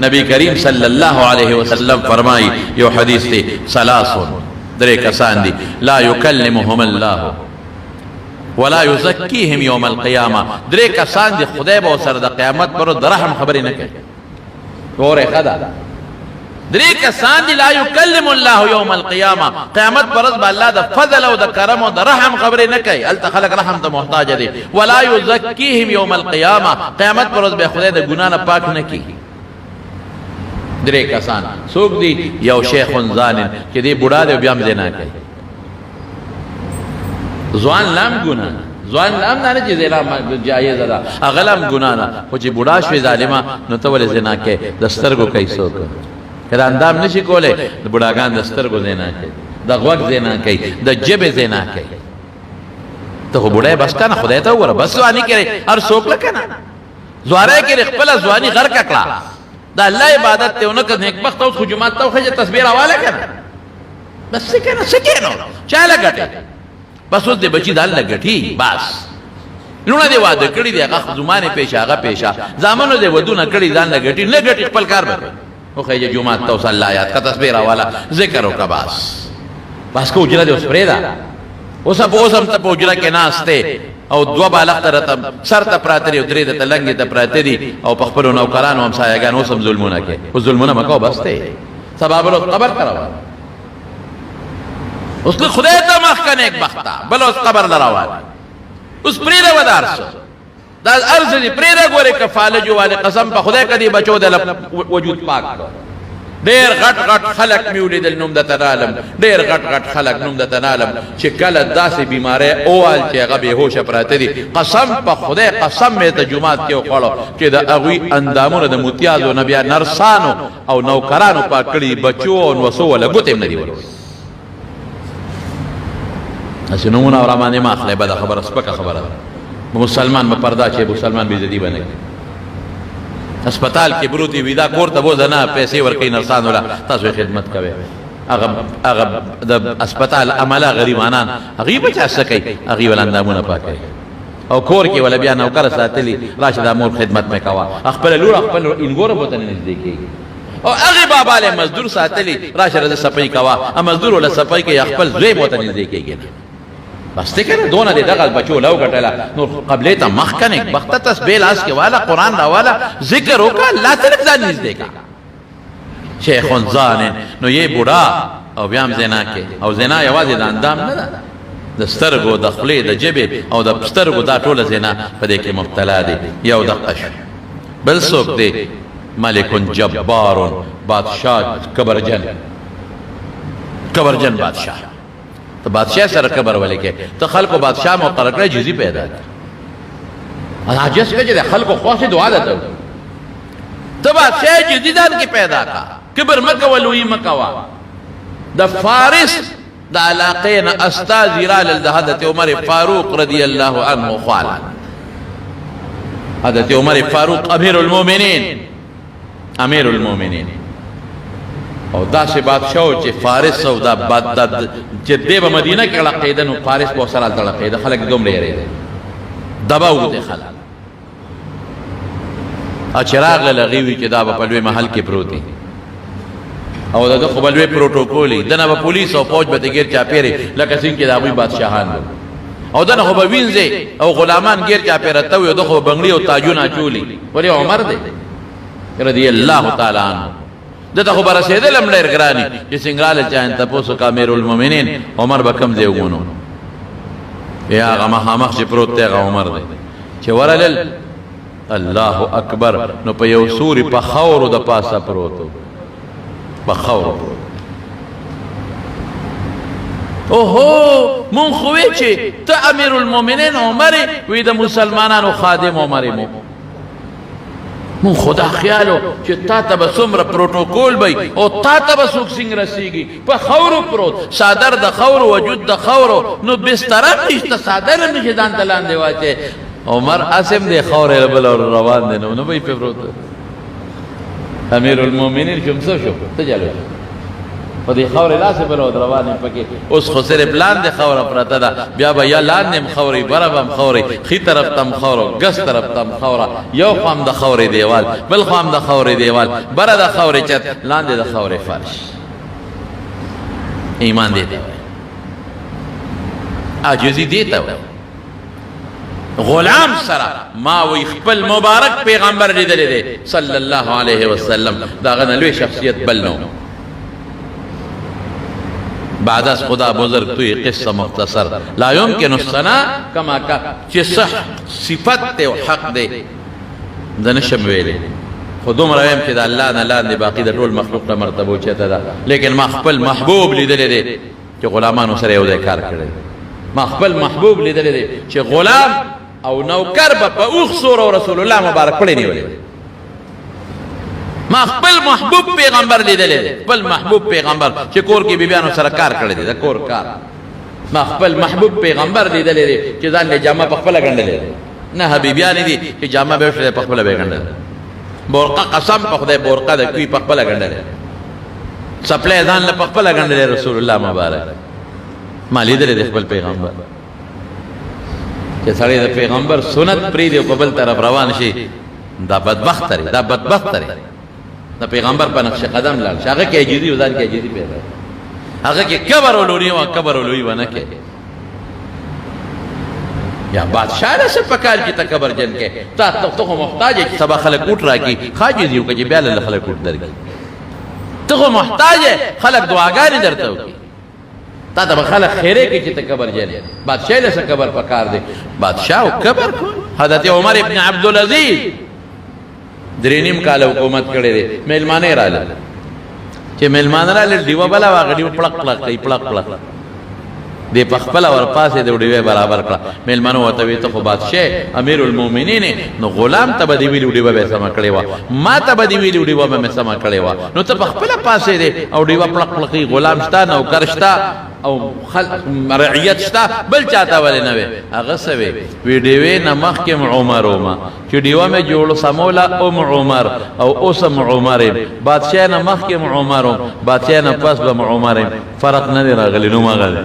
نبی کریم صلی اللہ علیہ وسلم فرمائی یو حدیث تی سلاسون درے کسان دی لا یکلمهم اللہ ولا یزکیہم یوم القیامہ درے کسان دی خدای با سر دا قیامت پر درحم خبری نکے گورے خدا درے کسان دی لا یکلم اللہ یوم القیامہ قیامت پر با اللہ دا فضل و دا کرم و دا رحم خبری نکے التا خلق رحم تا محتاج دی ولا یزکیہم یوم القیامہ قیامت پر با خدای دا گناہ پاک نکی درے کسان سوک دی یو شیخ زانن کہ دی بڑا دے بیام زنا کئی زوان لام گناہ زوان لام نا چی زنا جائز دا اغلام گناہ نا خوچی بڑا شوی ظالمہ نتول زنا کئی دستر کو کئی سوک کہ دا اندام نشی کولے دا بڑاگان دستر کو زنا کئی دا غوک زنا کئی دا جب زنا کئی تو بڑای بس کا نا خدای تا ہوا بس زوانی کرے اور سوک لکنا زوارے کرے خپلا زوانی غر ککلا دا اللہ عبادت تے انکا نیک بخت تا اس خجومات تا خجا تصویر آوالا کرنا بس سکینو چالا گٹے بس اس دے بچی دا اللہ گٹی بس لونا دے وعدہ کڑی دے اگا زمانے پیشا اگا پیشا زامنو دے ودونا کڑی دا اللہ گٹی نہ گٹی خپل کار بکر وہ خجا جماعت تا اس اللہ آیات کا تصویر آوالا ذکر ہوکا بس کو اجرہ دے اس پریدا اوسم تا پا اجرہ کے ناستے او دو بالغ ترتم سر تا پراتری او درید تا لنگی تا پراتری او پخپلو نوکرانو هم سایگان اوسم ظلمونا کے او ظلمونا مکاو بستے سباب لو قبر کروا اس نے خدای تا مخکن ایک بختا بلو اس قبر لراوان اس پریرہ ودار سو دا ارز دی پریرہ گورے کفالجو والے قسم پا خدای کا دی بچو دل وجود پاک کر دیر غٹ غٹ خلق میولی دل نمدتن عالم دیر غٹ غٹ خلق نمدتن عالم چه کل دا سی بیمارے اوال چه غبی ہوش پراتے دی قسم پا خدای قسم میں تا جماعت کیو قولو چه دا اغوی اندامون دا متیازو نبیا نرسانو او نوکرانو پا کری بچو نوسو والا گتیم ندی ولو اسی نمونا و رامان اماخ لے بدا خبر اسپکا خبر مسلمان با پردہ چه مسلمان بیزدی بنک اسپتال کی بروتی ویدا کورتا بو زنا پیسے ورکی نرسان والا تاسوی خدمت کوئے اغا اسپتال عملہ غریبانان اغیب بچا سکی اغیب الاندامون پاکے او کور کی والا بیا نوکر ساتلی راشد امور خدمت میں کوا اخپل لور اخپل انگور بوتن نزدیکی او اغیب آبال مزدور ساتلی راشد رضا سپائی کوا مزدور والا سپائی کے اخپل زوی بوتن نزدیکی گی بس تے کہنا دونا دے دغل بچو لو گٹلا نور قبلیتا مخکن ایک بخت تسبیل آس کے والا قرآن را والا ذکر ہوکا اللہ تلک زان نیز دے گا شیخ زانن نو یہ بڑا او بیام زنا کے او زنا یوازی دا اندام ندا دا سترگو دا خلی دا جبی او دا سترگو دا طول زنا پدے کے مبتلا دے یو دا قش بل سوک دے ملکن جبارن بادشاہ کبرجن بادشاہ تو بادشاہ سر کبر والے کے تو خلق و بادشاہ مقرر کرے جزی پیدا کر آجس کا جدے خلق و خواہ سے دعا دیتا ہو تو بادشاہ جزی دان کی پیدا کا کبر مکہ ولوی مکوا دا فارس دا علاقین استازیرال حضرت عمر فاروق رضی اللہ عنہ خوالا حضرت عمر فاروق امیر المومنین او دا سے بادشاہو چے فارس او دا چے دیب مدینہ کے علاقیدن و فارس بہت سرال تلقیدن خلق دوم لے رہے دے دباو دے خلق اچراغ لغیوی چے دا با پلوے محل کے پروتی او دا دخو بلوے پروٹوکولی دنا با پولیس او فوج بتے گیر چاپیرے لکہ سنگ کے داوی بادشاہان دو او دنا خو با وینزے او غلامان گیر چاپیرتاوی او دخو بنگلی او تاجونا چولی ولی عمر دے رضی اللہ تعالی عنہ دتا خو برسیده لمدر گرانی چه سنگرال چاہن تپوسو کا امیر المومنین عمر بکم دے اگونو یا آغا مخامخ چه پروت تے آغا عمر دے چه ورلل اللہ اکبر نو پا یو سوری پا خورو دا پاسا پروتو پا خورو پروتو اوہو من خوی چه تا امیر المومنین عمر وی دا مسلمانانو خادم عمر مو من خدا خیالو چه تا تبا سمر پروٹوکول بای او تا تبا سوک سنگ رسیگی پا خورو پروت سادر دا خورو وجود دا خورو نو بسترم نشتا سادر نشتا دان تلان دیواچے عمر اسم دے خور بل اور روان دے نو بای پی پروت امیر المومنین شمسو شو تجالو خو دې خاورې داسې بله ودروان یم پکې اوس خو صرف لاندې خاوره پرته ده بیا به یا لاندې م خاورې بره به م خاورې ښي طرف ته م خاوره ګس طرف ته م خاوره یو خوا م د خاورې دیوال بل خوا م د خاورې دیوال بره د خاورې چت لاندې د خاورې فرش ایمان دې ته وایي عاجزي دې ته وایي غلام سره ما وی خپل مبارک پیغمبر لیدلی دی صلی الله علیه وسلم دا غنه لوی شخصیت بل نو بعد از خدا بزرگ توی قصه مختصر لا يمكن الثناء كما کا چې صح صفت ته او حق دی د نشم ویلې خودم رایم چې د الله نه لاندې باقی د ټول مخلوق ته مرتبه چته ده لیکن ما خپل محبوب لیدلی دی چې غلامانو سره یو ځای کار کړی ما خپل محبوب لیدلی دی چې غلام او نوکر به په اوښ سور او رسول الله مبارک پړې نیولې ما خپل محبوب پیغمبر لیدلی دی خپل محبوب پیغمبر چې کور کې بیبیانو سره کار کړی دی د کور کار ما خپل محبوب پیغمبر لیدلی دی چې ځان له جامه په خپله ګنډلې دی نه حبیبیانې دي چې جامه به یې په خپله به یې ګنډلې بورقه قسم په خدای بورقه د کوي په خپله ګنډلې څپلی ځان له په خپله ګنډلې رسول الله مبارک ما لیدلی دی خپل پیغمبر چې سړی د پیغمبر سنت پرېږدي او په بل طرف روان شي دا بدبخت دی دا بدبخت دی د پیغمبر په نقش قدم لاړ شي هغه کې عاجزي او ځان کې عاجزي پیدا هغه کې کبر او لوړي او کبر او لوړي ونه کې یا بادشاہ له څه پکار چې تکبر جن کې تا ته محتاج چې سبا خلک اوټ راکړي خاجزي او کې بیا له خلک اوټ درکړي ته محتاج خلک دعاګانې درته وکړي تا ته به خلک خیرې کوي چې تکبر جن بادشاہ له څه کبر پکار دی بادشاہ او کبر حضرت عمر ابن عبدالعزیز 3.5 کاله حکومت کړی دی میلمانه رااله چې میلمانه رااله ډیوه بله واغه ډیوه پړق پړق کوي پړق پړق دی په خپله ورپاسې د ډیوې برابر کړه میلمانه ورته وایي ته خو بادشاه امیر المؤمنین نو غلام ته به دې ویلي ډیوه به یې سمه کړې وه ما ته به دې ویلي ډیوه به مې سمه کړې وه نو ته په خپله پاسېدې او ډیوه پړق پړقوي غلام شته نوکر شته او رعیت شته بل چاته ولې نه وې هغه څه وې وی ډیوې نه مخکې عمر ومه چې ډیوه مې جوړو سموله عمر او اوس عمر یم بادشاه نه مخکې عمر وم بادشاه نه پس به عمر یم فرق نه دی راغلی نو مغلی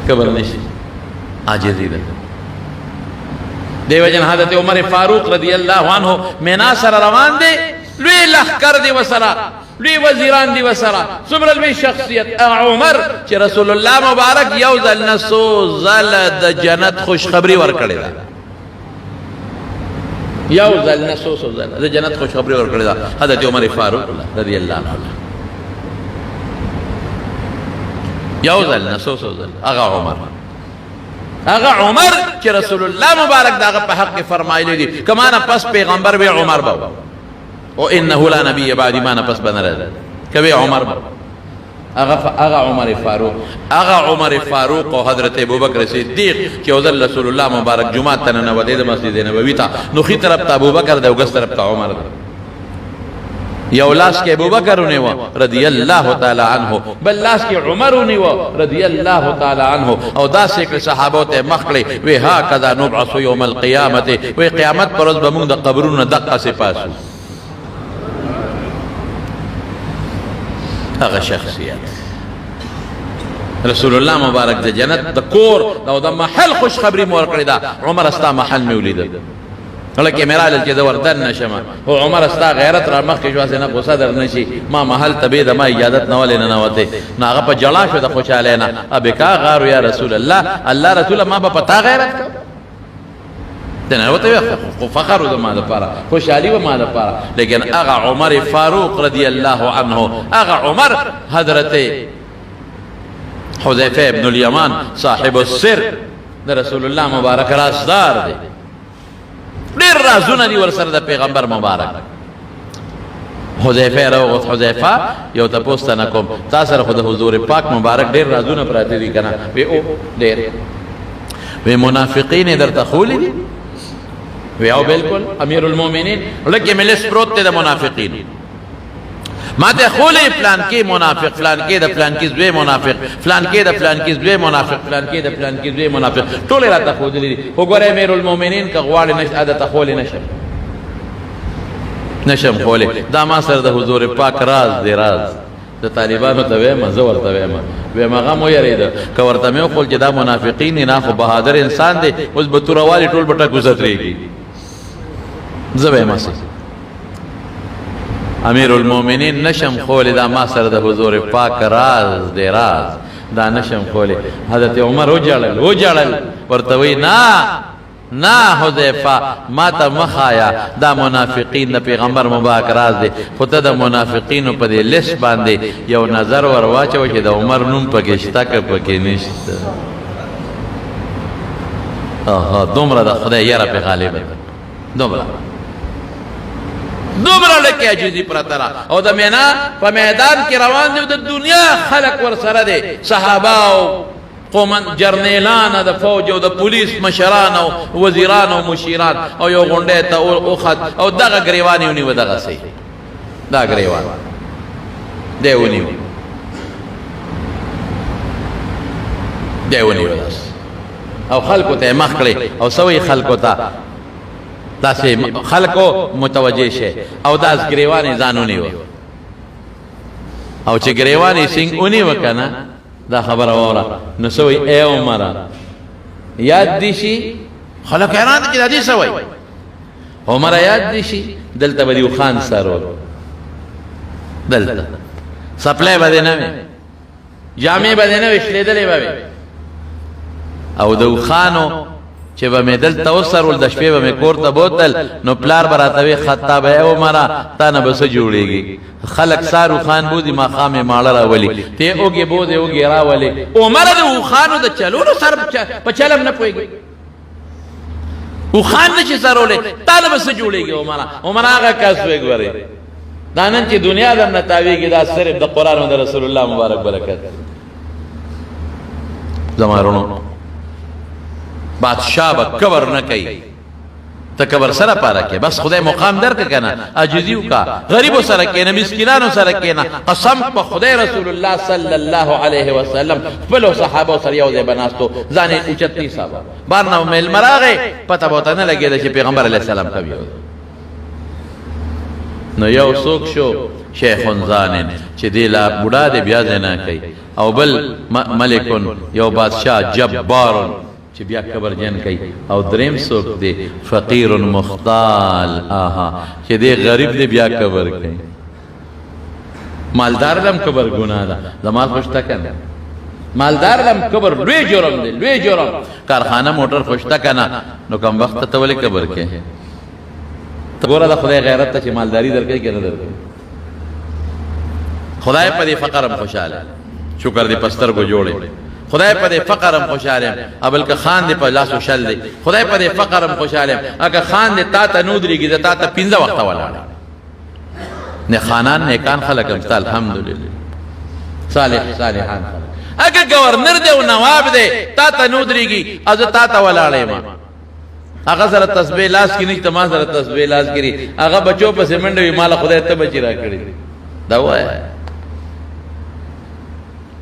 کبر نشي عاجزي ده دیو جن حضرت عمر فاروق رضی الله عنه مینا سره روان دی لوی لخکر دی وسره لوی وزیران دی وسره څومره لوی شخصیت عمر چې رسول الله مبارک یو ځل نسو زل د جنت خوشخبری ورکړی ده یو ځل نسو زل د جنت خوشخبری ورکړی ده حضرت عمر فاروق رضی الله عنه یو ځل نسو زل هغه عمر چې رسول الله مبارک داغه په حق فرمایلی دي کما نه پس پیغمبر به عمر به او انه لا نبی بعد ما نه پس بنره کبه عمر هغه عمر فاروق او حضرت ابوبکر صدیق چې وزل رسول الله مبارک جمعه ته نه ودی د مسجد نبوي ته نو خي طرف ته ابوبکر د وګس طرف ته عمر یو لاس کې ابوبکر ونیو رضی الله تعالی عنہ بل لاس کې عمر ونیو رضی الله تعالی عنہ او دا څخه صحابه ته مخکړي وی ها کذا نبعث یوم القیامت وی قیامت پر ورځ به موږ د قبرونو دقه سپاسو هغه شخصیت رسول الله مبارک د جنت د کور او د محل خوش خبری مور کړی دا عمر استا محل مولید لکه میرال چې د وردن نشم او عمر استا غیرت را مخ کې جواسه نه غوسه در نشي ما محل تبه د ما اجازت نه ولې نه وته ناغه په جلا شو د خوشاله نه ابکا غارو یا رسول الله رسول ما په پتا غیرت دنه وته فخر د ما لپاره خوشالي و ما لپاره لیکن اغه عمر فاروق رضی الله عنه اغه عمر حضرت حذیفه ابن الیمان صاحب السر د رسول الله مبارک رازدار دی ډیر رازونه دي ورسره د پیغمبر مبارک حذیفه راو حذیفه یو تاسو نه کوم تاسو سره خود حضور پاک مبارک ډیر رازونه پراته دي کنه وی او ډیر وی منافقین درته خولي دي وی او بالکل امیر المؤمنین لکه ملس پروت د منافقین ما ته خولي پلان کې منافق فلان کې د پلان کې زوی منافق فلان کې د پلان کې زوی منافق فلان کې د پلان کې زوی منافق ټول راته خو دي وګوره امیر المؤمنین کا غواړي نشه عادت خولي نشه نشم کولی دا ما سره د حضور پاک راز دی راز د طالبانو ته وایم زه ورته وایم هغه مو یریده که ورته مې وښول چې دا منافقین نه خو بهادر انسان دی اوس به توروالي ټول به ټک وزترېږي زه به یې امیر المؤمنین نشم خولی دا ما سره د حضور پاک راز دی راز دا نشم خولی حضرت عمر وجړل ورته وی نه حذیفه ما ته مخایا دا منافقین د پیغمبر مبارک راز دی خو ته د منافقینو په دې لیست باندې یو نظر ور واچو چې د عمر نوم پکې شته که پکې نشته دومره د خدای یره پې غالبه دومره لکه عجیزی پرته ده او د مینا په میدان کې روان دی او د دنیا خلق ور سره دی صحابه او قومن جرنیلان د فوج او د پولیس مشران او وزیران او مشیران او یو غونډه ته اوخت او دغه گریوان یې ونیو دغه سي دا گریوان دی ونیو او خلکو ته مخ کړي او سوي خلکو ته داسې خلکو متوجه شه او داس گریوان ځان ونیو او چې گریوان یې څنګه ونیو کنه دا خبر اوره نو سوی اے عمر یاد دی شي خلک حیران دي چې دا دې سوی عمر یاد دی شي دلته به یو خان سره دلته سپلای باندې نه جامې باندې نه وشلیدلې به او دو خانو چې به مې دلته وسرول د شپې به مې کور ته بوتل نو پلار به راته وی خطاب اے عمر تا نه به څه جوړېږي خلق سارو خان بودی ما خامې ماړه راولي ته اوږې بودې اوږې راولي عمر د اوښانو د چلولو سر په چلم نه پوهېږي اوښان نه شي سرولی تا نه به څه جوړېږي عمر هغه کس وی ګورې دا نن چې دنیا در نه تاویږي دا صرف د قرآن او د رسول الله مبارک برکت زما رونو بادشاہ با کبر نہ کئی تا کبر سره پارا که بس خدای مقام در که کنا عجزیو کا غریبو سره کنا مسکنانو سره کنا قسم پا خدای رسول اللہ صلی اللہ علیہ وسلم پلو صحابو سر یو دے بناستو زانی اوچت نیسا بارنا میل مراغے پتا بوتا نلگی دا چه پیغمبر علیہ السلام کبیو نو یو سوک شو شیخ زانن چې دی لا بوډا دی بیا زنا کوي او بل ملکون یو بادشاہ جبارون چې بیا قبر جن کوي او دریم څوک دی فقیر مختال چې دی غریب دی بیا قبر کوي مالدار لم قبر ګناه ده زمال خوشته کنه مالدار لم قبر لوی جرم دی لوی جرم کارخانه موټر خوشته کنه نو کم وخت ته ولې قبر کوي ګوره د خدای غیرت ته چې مالداری درکې کنه درکې خدای په دې فقرم خوشاله شکر دې پستر کو جوړي خدای په دې فقرم خوشاله ابل که خان دې په لاس وشل دی خدای په دې فقرم خوشاله اګه خان دې تا ته نودريږي تا ته 15 وخت ولاړ نه خانان نیکان خلق امثال الحمدلله صالحان اګه گورنر دې او نواب دې تا ته نودريږي از تا ته ولاړې ما هغه سره تسبیح لاس کې نشته ما سره تسبیح لاس کړي هغه بچو په سیمنډوي مال خدای ته بچی را کړی دا وای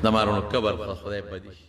دمارونو قبر خدای پدې